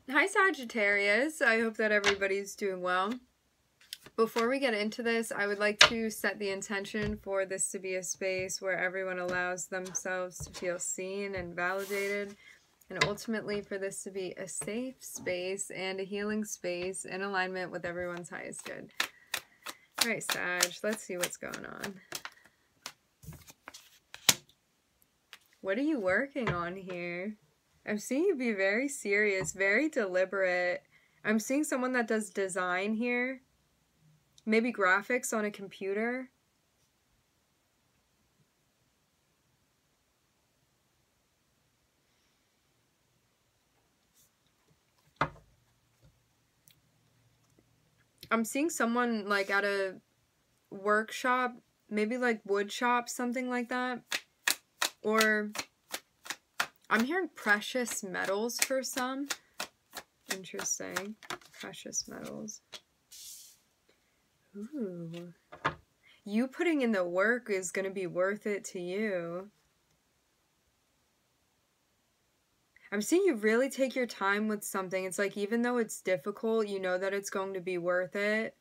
Hi Sagittarius, I hope that everybody's doing well. Before we get into this, I would like to set the intention for this to be a space where everyone allows themselves to feel seen and validated, and ultimately for this to be a safe space and a healing space in alignment with everyone's highest good. Alright, Sag, let's see what's going on. What are you working on here? I'm seeing you be very serious, very deliberate. I'm seeing someone that does design here. Maybe graphics on a computer. I'm seeing someone like at a workshop, maybe like wood shop, something like that. Or I'm hearing precious metals for some. Interesting. Precious metals. Ooh. You putting in the work is going to be worth it to you. I'm seeing you really take your time with something. It's like even though it's difficult, you know that it's going to be worth it.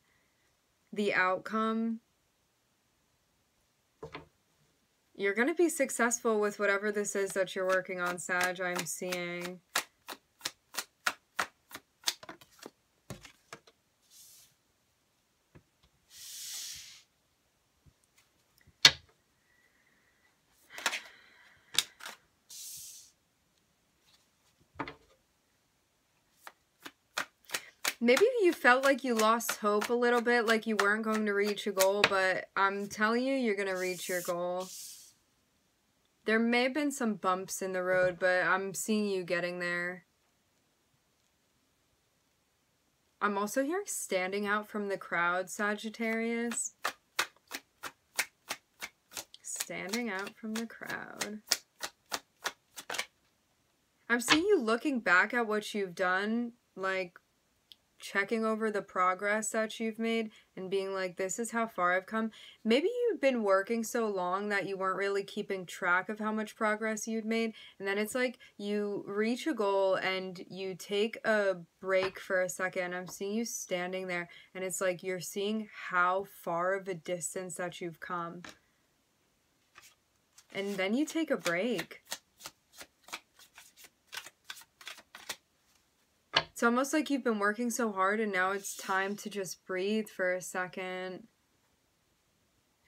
The outcome. You're going to be successful with whatever this is that you're working on, Sag, I'm seeing. Maybe you felt like you lost hope a little bit, like you weren't going to reach a goal, but I'm telling you, you're going to reach your goal. There may have been some bumps in the road, but I'm seeing you getting there. I'm also hearing standing out from the crowd, Sagittarius. Standing out from the crowd. I'm seeing you looking back at what you've done, like checking over the progress that you've made and being like, this is how far I've come. Maybe you've been working so long that you weren't really keeping track of how much progress you'd made, and then it's like you reach a goal and you take a break for a second. I'm seeing you standing there and it's like you're seeing how far of a distance that you've come, and then you take a break. It's almost like you've been working so hard and now it's time to just breathe for a second.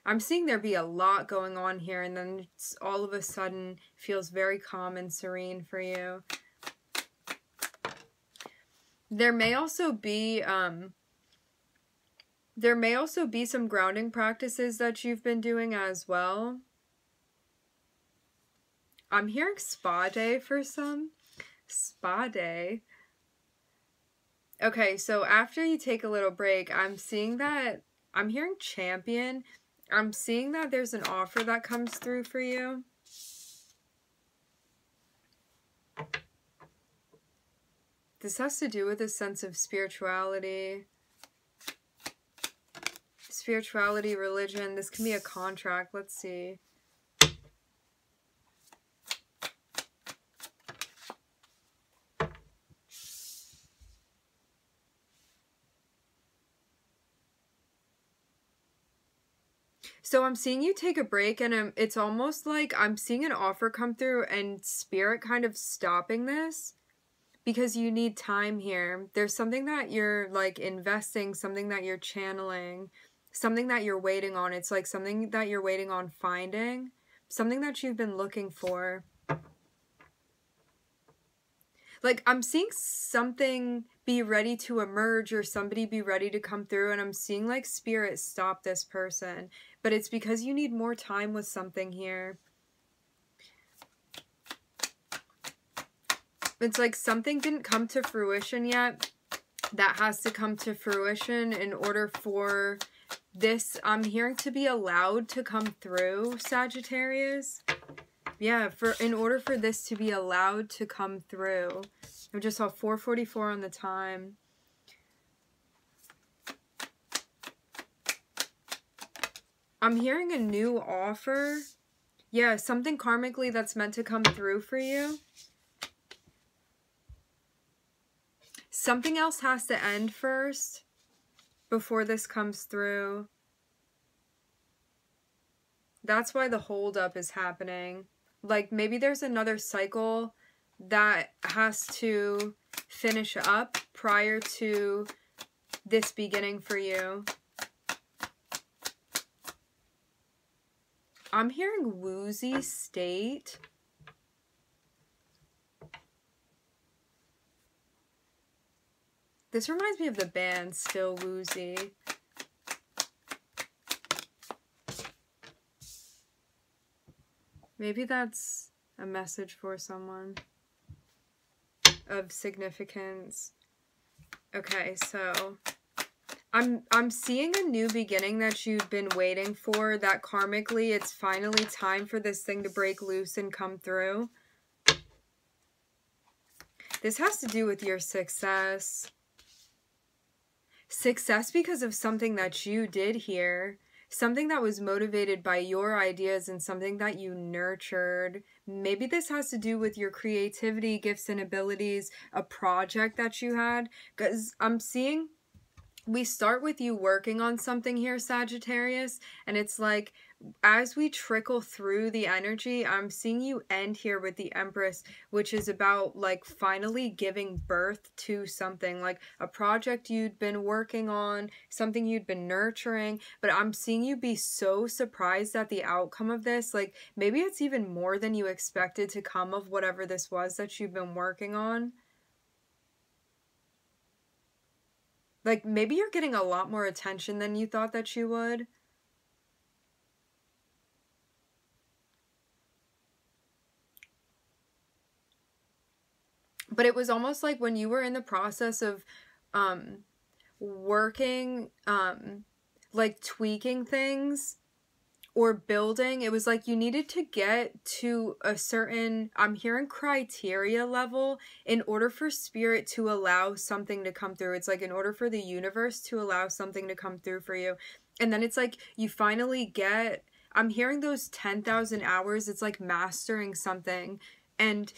I'm seeing there be a lot going on here, and then it's all of a sudden feels very calm and serene for you. There may also be some grounding practices that you've been doing as well. I'm hearing spa day for some. Spa day. Okay, so after you take a little break, I'm seeing that, I'm hearing champion. I'm seeing that there's an offer that comes through for you. This has to do with a sense of spirituality. Spirituality, religion. This can be a contract. Let's see. So I'm seeing you take a break, and it's almost like I'm seeing an offer come through and spirit kind of stopping this because you need time here. There's something that you're like investing, something that you're channeling, something that you're waiting on. It's like something that you're waiting on finding, something that you've been looking for. Like I'm seeing something be ready to emerge or somebody be ready to come through, and I'm seeing like spirit stop this person. But it's because you need more time with something here. It's like something didn't come to fruition yet. That has to come to fruition in order for this, I'm hearing, to be allowed to come through, Sagittarius. Yeah, in order for this to be allowed to come through. I just saw 4:44 on the time. I'm hearing a new offer. Yeah, something karmically that's meant to come through for you. Something else has to end first before this comes through. That's why the holdup is happening. Like, maybe there's another cycle that has to finish up prior to this beginning for you. I'm hearing woozy state. This reminds me of the band Still Woozy. Maybe that's a message for someone of significance. Okay, so I'm seeing a new beginning that you've been waiting for, that karmically it's finally time for this thing to break loose and come through. This has to do with your success. Success because of something that you did here. Something that was motivated by your ideas and something that you nurtured. Maybe this has to do with your creativity, gifts, and abilities, a project that you had. Because I'm seeing, we start with you working on something here, Sagittarius, and it's like, as we trickle through the energy, I'm seeing you end here with the Empress, which is about like finally giving birth to something, like a project you'd been working on, something you'd been nurturing, but I'm seeing you be so surprised at the outcome of this. Like, maybe it's even more than you expected to come of whatever this was that you've been working on. Like, maybe you're getting a lot more attention than you thought that you would. But it was almost like when you were in the process of working, like tweaking things or building, it was like you needed to get to a certain, I'm hearing criteria level in order for spirit to allow something to come through. It's like in order for the universe to allow something to come through for you. And then it's like you finally get, I'm hearing those 10,000 hours, it's like mastering something. And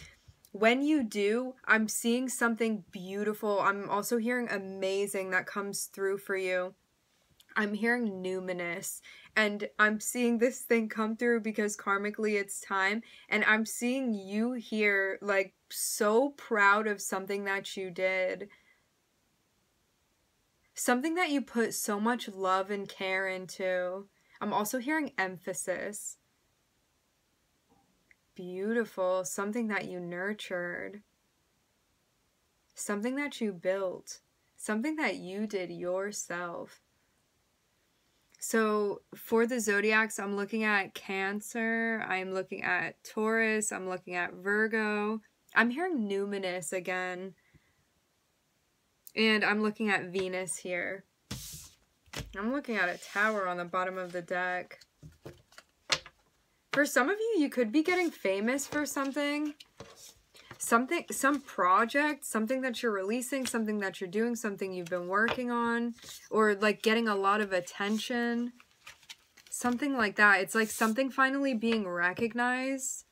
when you do, I'm seeing something beautiful. I'm also hearing amazing that comes through for you. I'm hearing numinous, and I'm seeing this thing come through because karmically it's time, and I'm seeing you here like so proud of something that you did. Something that you put so much love and care into. I'm also hearing emphasis. Beautiful. Something that you nurtured. Something that you built. Something that you did yourself. So for the zodiacs, I'm looking at Cancer. I'm looking at Taurus. I'm looking at Virgo. I'm hearing numinous again. And I'm looking at Venus here. I'm looking at a tower on the bottom of the deck. For some of you, you could be getting famous for something. Some project, something that you're releasing, something that you're doing, something you've been working on, or like getting a lot of attention. Something like that. It's like something finally being recognized.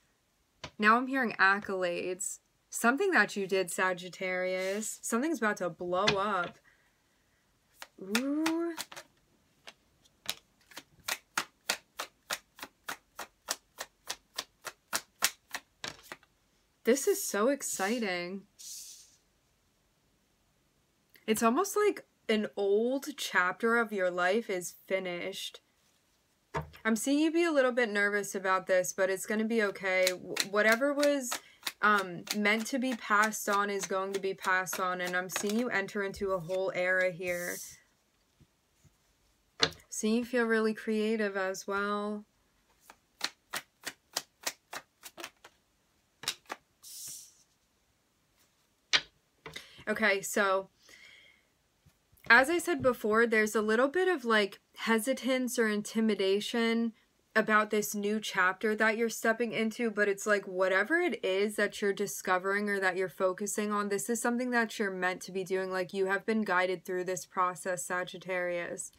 Now I'm hearing accolades. Something that you did, Sagittarius. Something's about to blow up. Ooh. This is so exciting. It's almost like an old chapter of your life is finished. I'm seeing you be a little bit nervous about this, but it's going to be okay. Whatever was meant to be passed on is going to be passed on, and I'm seeing you enter into a whole era here. Seeing you feel really creative as well. Okay, so as I said before, there's a little bit of like hesitance or intimidation about this new chapter that you're stepping into, but it's like whatever it is that you're discovering or that you're focusing on, this is something that you're meant to be doing. Like, you have been guided through this process, Sagittarius.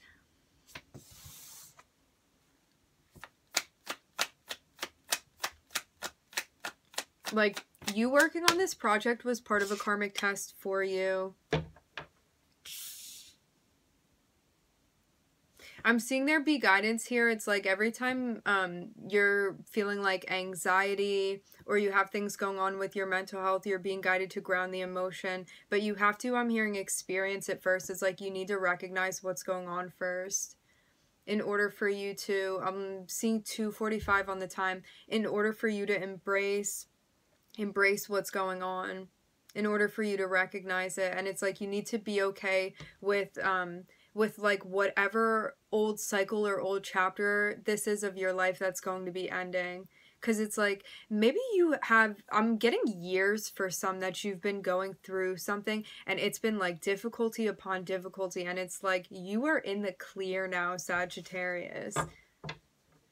Like, You working on this project was part of a karmic test for you. I'm seeing there be guidance here. It's like every time you're feeling like anxiety or you have things going on with your mental health, you're being guided to ground the emotion. But you have to, I'm hearing, experience it first. It's like you need to recognize what's going on first. In order for you to, I'm seeing 2:45 on the time, in order for you to embrace what's going on, in order for you to recognize it. And it's like you need to be okay with like whatever old cycle or old chapter this is of your life that's going to be ending. Because it's like, maybe you have, I'm getting years for some that you've been going through something and it's been like difficulty upon difficulty, and it's like you are in the clear now, Sagittarius.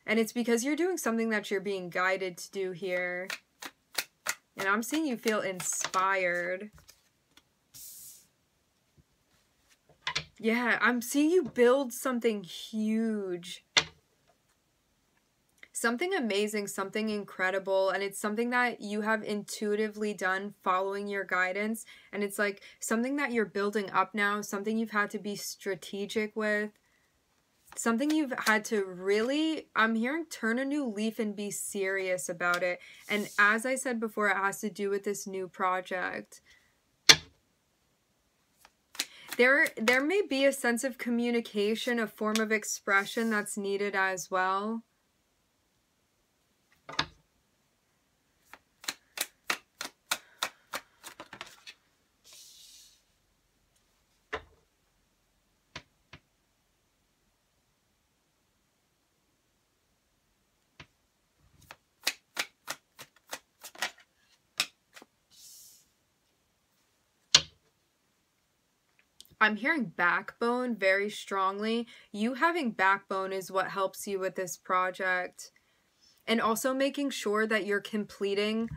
And it's because you're doing something that you're being guided to do here. And I'm seeing you feel inspired. Yeah, I'm seeing you build something huge. Something amazing, something incredible, and it's something that you have intuitively done following your guidance, and it's like something that you're building up now, something you've had to be strategic with, something you've had to really, I'm hearing, turn a new leaf and be serious about it. And as I said before, it has to do with this new project. There may be a sense of communication, a form of expression that's needed as well. I'm hearing backbone very strongly. You having backbone is what helps you with this project. And also making sure that you're completing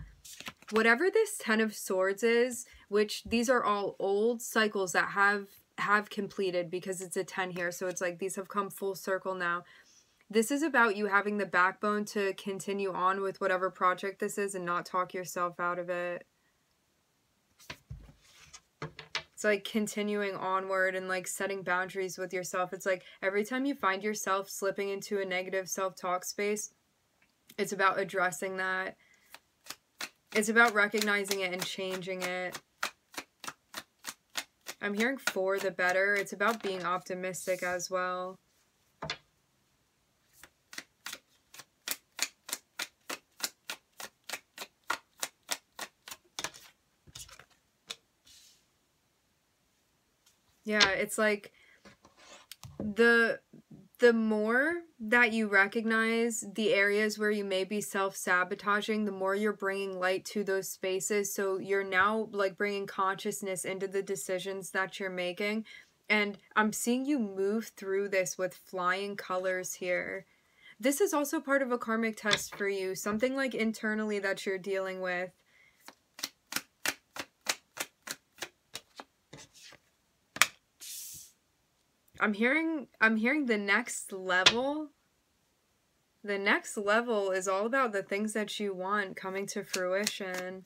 whatever this 10 of Swords is, which these are all old cycles that have completed, because it's a 10 here. So it's like these have come full circle now. This is about you having the backbone to continue on with whatever project this is and not talk yourself out of it. It's like continuing onward and like setting boundaries with yourself. It's like every time you find yourself slipping into a negative self-talk space, it's about addressing that. It's about recognizing it and changing it. I'm hearing for the better. It's about being optimistic as well. Yeah, it's like the more that you recognize the areas where you may be self-sabotaging, the more you're bringing light to those spaces. So you're now like bringing consciousness into the decisions that you're making. And I'm seeing you move through this with flying colors here. This is also part of a karmic test for you, something like internally that you're dealing with. I'm hearing the next level. The next level is all about the things that you want coming to fruition.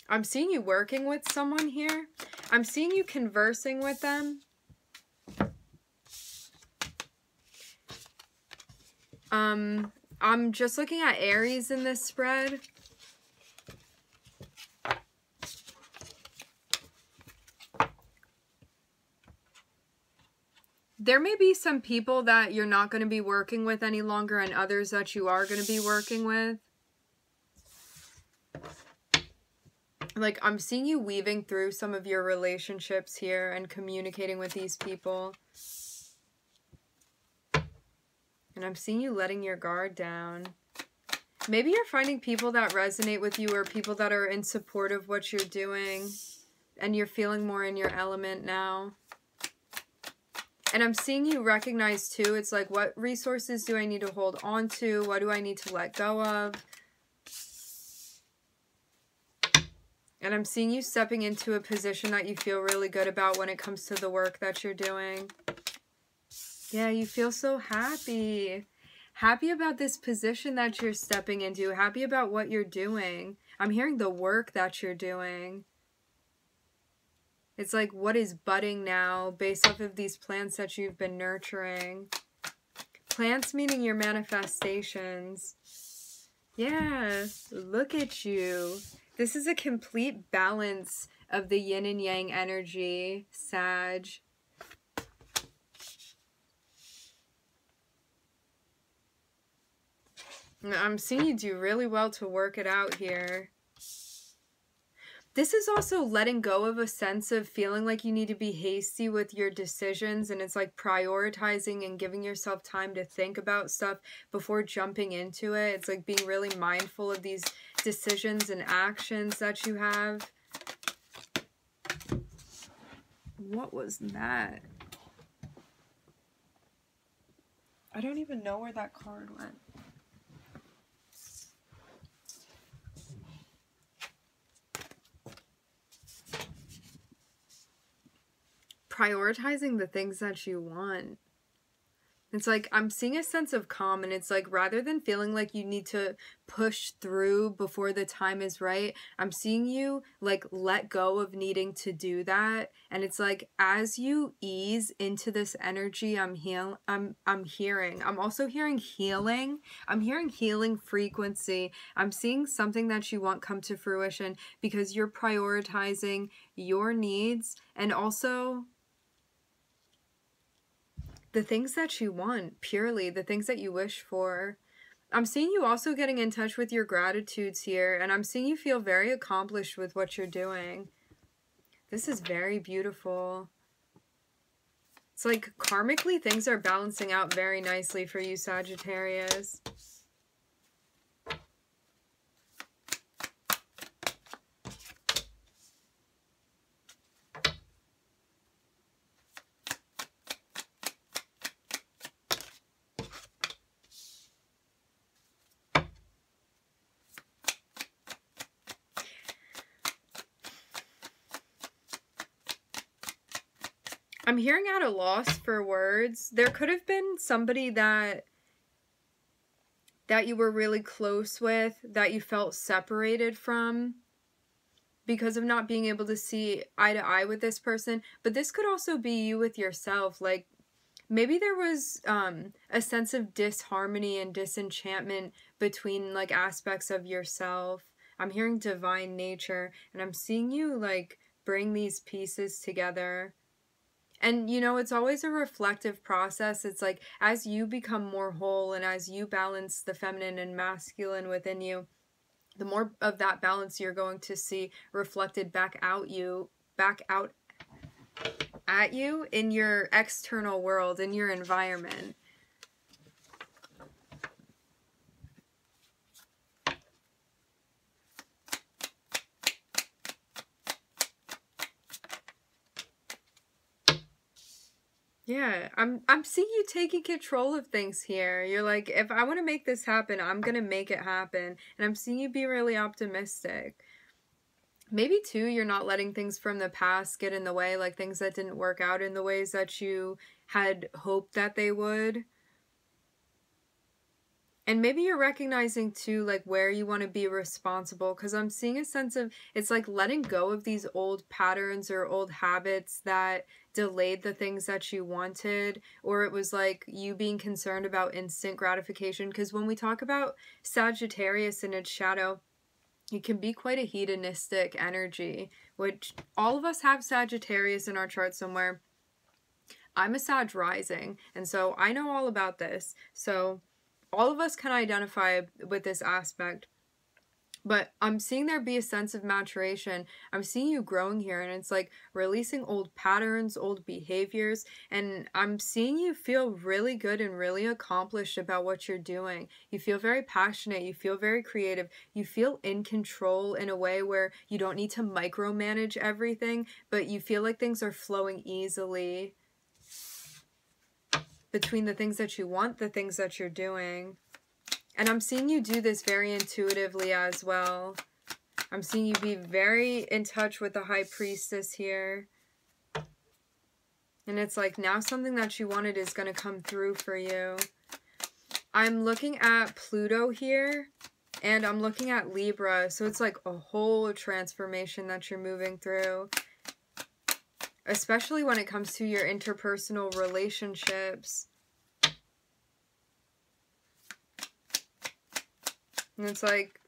I'm seeing you working with someone here. I'm seeing you conversing with them. I'm just looking at Aries in this spread. There may be some people that you're not going to be working with any longer and others that you are going to be working with. Like, I'm seeing you weaving through some of your relationships here and communicating with these people. And I'm seeing you letting your guard down. Maybe you're finding people that resonate with you or people that are in support of what you're doing. And you're feeling more in your element now. And I'm seeing you recognize too, it's like, what resources do I need to hold on to? What do I need to let go of? And I'm seeing you stepping into a position that you feel really good about when it comes to the work that you're doing. Yeah, you feel so happy. Happy about this position that you're stepping into. Happy about what you're doing. I'm hearing the work that you're doing. It's like what is budding now based off of these plants that you've been nurturing. Plants meaning your manifestations. Yeah, look at you. This is a complete balance of the yin and yang energy, Sag. I'm seeing you do really well to work it out here. This is also letting go of a sense of feeling like you need to be hasty with your decisions, and it's like prioritizing and giving yourself time to think about stuff before jumping into it. It's like being really mindful of these decisions and actions that you have. What was that? I don't even know where that card went. Prioritizing the things that you want. It's like I'm seeing a sense of calm, and it's like rather than feeling like you need to push through before the time is right, I'm seeing you like let go of needing to do that. And it's like as you ease into this energy, I'm also hearing healing. I'm hearing healing frequency. I'm seeing something that you want come to fruition because you're prioritizing your needs and also the things that you want, purely the things that you wish for. I'm seeing you also getting in touch with your gratitudes here, and I'm seeing you feel very accomplished with what you're doing. This is very beautiful. It's like karmically things are balancing out very nicely for you, Sagittarius. I'm hearing at a loss for words. There could have been somebody that you were really close with, that you felt separated from because of not being able to see eye to eye with this person. But this could also be you with yourself. Like maybe there was a sense of disharmony and disenchantment between like aspects of yourself. I'm hearing divine nature, and I'm seeing you like bring these pieces together. And, you know, it's always a reflective process. It's like as you become more whole and as you balance the feminine and masculine within you, the more of that balance you're going to see reflected back out at you in your external world, in your environment. Yeah, I'm seeing you taking control of things here. You're like, if I want to make this happen, I'm going to make it happen. And I'm seeing you be really optimistic. Maybe too, you're not letting things from the past get in the way, like things that didn't work out in the ways that you had hoped that they would. And maybe you're recognizing too, like where you want to be responsible, because I'm seeing a sense of, it's like letting go of these old patterns or old habits that delayed the things that you wanted, or it was like you being concerned about instant gratification. Because when we talk about Sagittarius and its shadow, it can be quite a hedonistic energy, which all of us have Sagittarius in our chart somewhere. I'm a Sag rising, and so I know all about this. So all of us can identify with this aspect, but I'm seeing there be a sense of maturation. I'm seeing you growing here, and it's like releasing old patterns, old behaviors, and I'm seeing you feel really good and really accomplished about what you're doing. You feel very passionate, you feel very creative, you feel in control in a way where you don't need to micromanage everything, but you feel like things are flowing easily between the things that you want, the things that you're doing. And I'm seeing you do this very intuitively as well. I'm seeing you be very in touch with the High Priestess here. And it's like now something that you wanted is going to come through for you. I'm looking at Pluto here, and I'm looking at Libra, so it's like a whole transformation that you're moving through, especially when it comes to your interpersonal relationships. And it's like,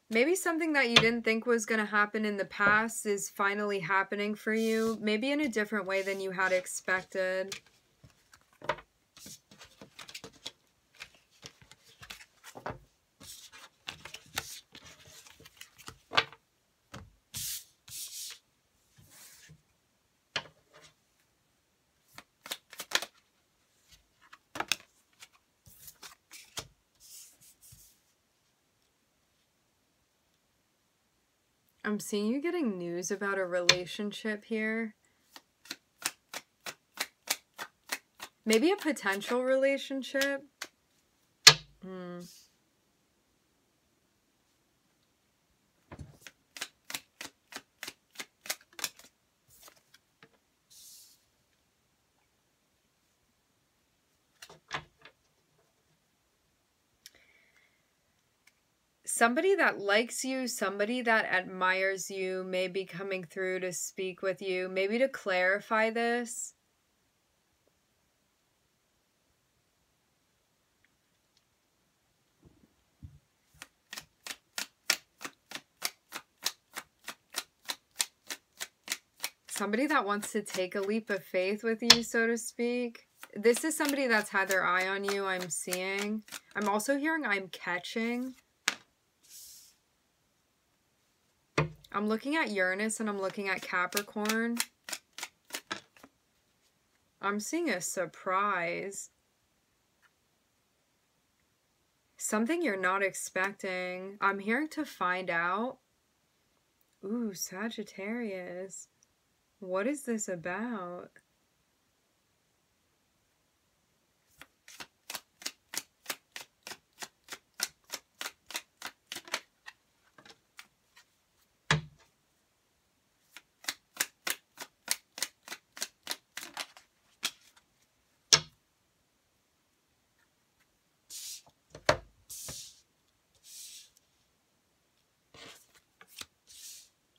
maybe something that you didn't think was going to happen in the past is finally happening for you, maybe in a different way than you had expected. I'm seeing you getting news about a relationship here. Maybe a potential relationship. Somebody that likes you, somebody that admires you may be coming through to speak with you, maybe to clarify this. Somebody that wants to take a leap of faith with you, so to speak. This is somebody that's had their eye on you, I'm seeing. I'm also hearing I'm catching. I'm looking at Uranus and I'm looking at Capricorn. I'm seeing a surprise. Something you're not expecting. I'm hearing to find out. Ooh, Sagittarius. What is this about?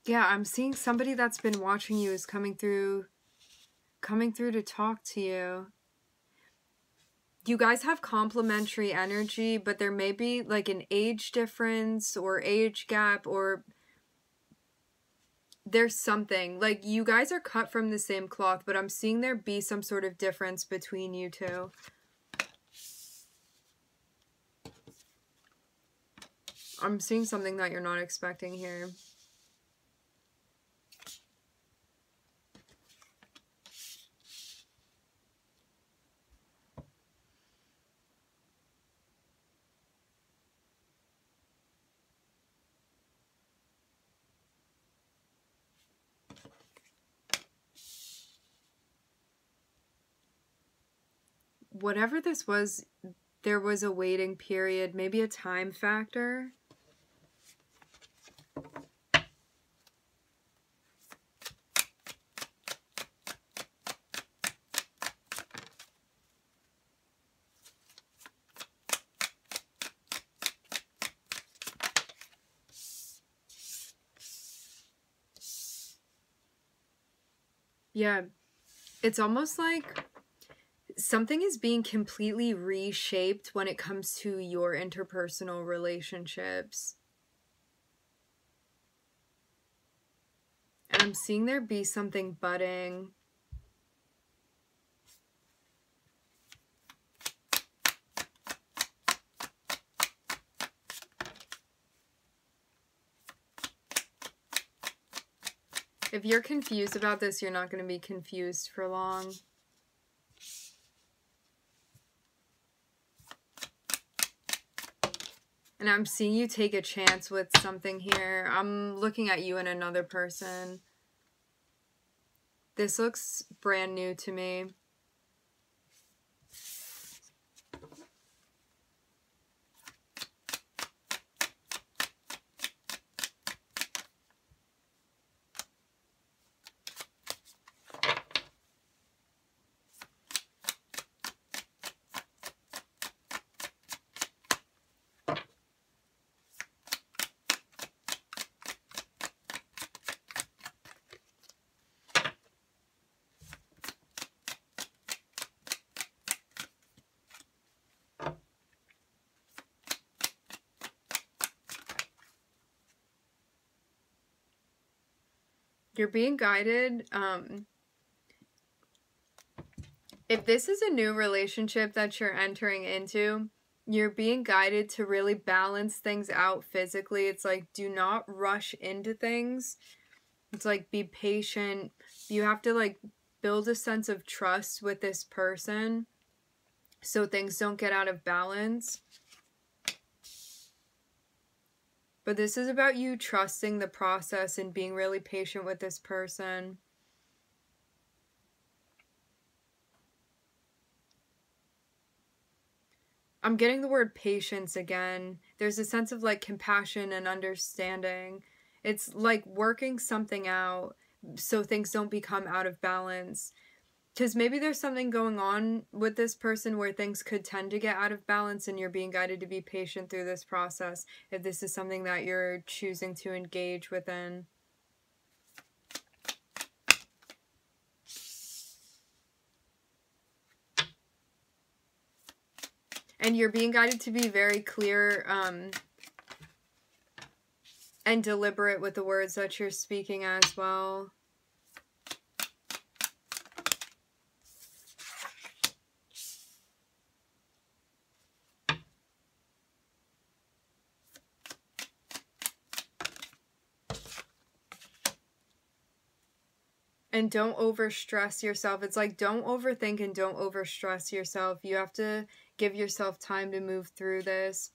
Yeah, I'm seeing somebody that's been watching you is coming through to talk to you. You guys have complementary energy, but there may be like an age difference or age gap, or there's something. Like, you guys are cut from the same cloth, but I'm seeing there be some sort of difference between you two. I'm seeing something that you're not expecting here. Whatever this was, there was a waiting period, maybe a time factor. Yeah, it's almost like something is being completely reshaped when it comes to your interpersonal relationships. And I'm seeing there be something budding. If you're confused about this, you're not going to be confused for long. And I'm seeing you take a chance with something here. I'm looking at you and another person. This looks brand new to me. You're being guided. If this is a new relationship that you're entering into, you're being guided to really balance things out physically. It's like, do not rush into things. It's like, be patient. You have to like build a sense of trust with this person so things don't get out of balance. But this is about you trusting the process and being really patient with this person. I'm getting the word patience again. There's a sense of like compassion and understanding. It's like working something out so things don't become out of balance. Because maybe there's something going on with this person where things could tend to get out of balance, and you're being guided to be patient through this process if this is something that you're choosing to engage within. And you're being guided to be very clear and deliberate with the words that you're speaking as well. And don't overstress yourself. It's like, don't overthink and don't overstress yourself. You have to give yourself time to move through this.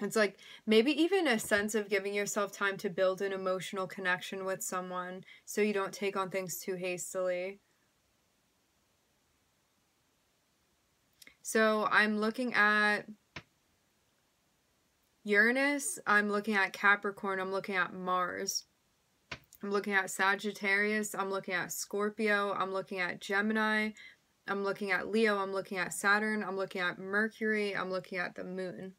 It's like maybe even a sense of giving yourself time to build an emotional connection with someone so you don't take on things too hastily. So I'm looking at Uranus, I'm looking at Capricorn, I'm looking at Mars. I'm looking at Sagittarius, I'm looking at Scorpio, I'm looking at Gemini, I'm looking at Leo, I'm looking at Saturn, I'm looking at Mercury, I'm looking at the Moon.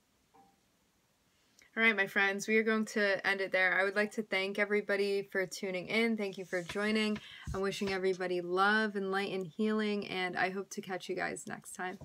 Alright, my friends, we are going to end it there. I would like to thank everybody for tuning in. Thank you for joining. I'm wishing everybody love and light and healing, and I hope to catch you guys next time.